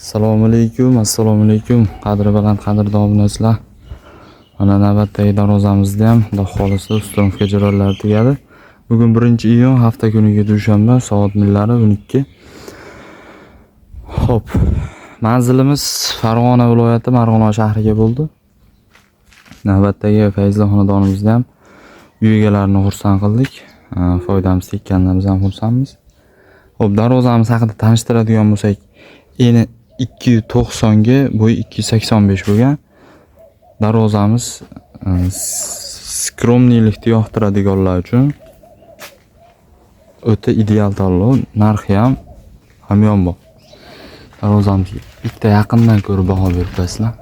Assalomu alaykum. Qadri baland qadrdon obunachilar. Mana navbatdagi darvozamizda ham Xudo xolisa ustunovka jarayonlari tugadi. Bugun 1-iyun hafta kuniga dushanba, soat millari 12. Xo'p. Manzilimiz Farg'ona viloyati Marg'ilon shahriga bo'ldi. Navbatdagi Fayzli xonadonimizda ham uy egalarini xursand qildik. Foydamiz tekkandan biz ham xursandmiz. Xo'p, darvozamiz haqida tanishtiradigan bo'lsak, eni 290 ga, bo'yi 285 bo'lgan. Darvozamiz skromnilikni yoqtiradiganlar uchun o'ta ideal tanlov. Narxi ham hamyonbop. Darvozamizga bitta yaqindan ko'rib baho beribsizlar.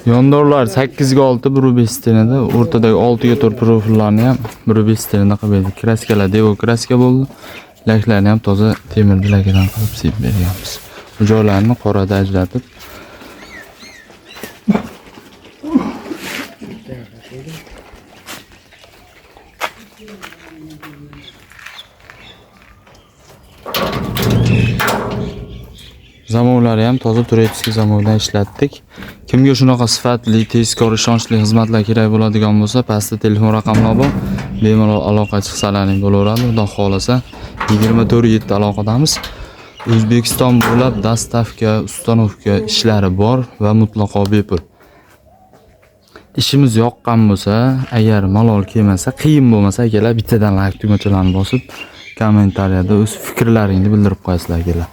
Yondorlar 8 ga 6 1.5 tenada, o'rtadagi 6 ga 4 profillarni ham 1.5 tenada qilib berdik. Kraskalar devo kraska bo'ldi. Laklarni ham toza temir bilakdan qilib sepib berganmiz. Bu joylarni qorada ajratib zamovlari ham toza turetskiy zamovdan ishlatdik. Kimga shunaqa sifatli, tezkor, ishonchli xizmatlar kerak bo'ladigan bo'lsa, pastda telefon raqamlar bor. Bemalol aloqa chiqsalaring bo'laveradi. Xudo xolasa 24/7 aloqadamiz. O'zbekiston bo'ylab dastavka, ustanovka ishlari bor va mutlaqo bepul. Ishimiz yoqqan bo'lsa, agar malol kelmasa, qiyin bo'lmasa, akalar bittadan like tugmachalarni bosib, kommentariyada o'z fikrlaringni bildirib qo'yasizlar akalar.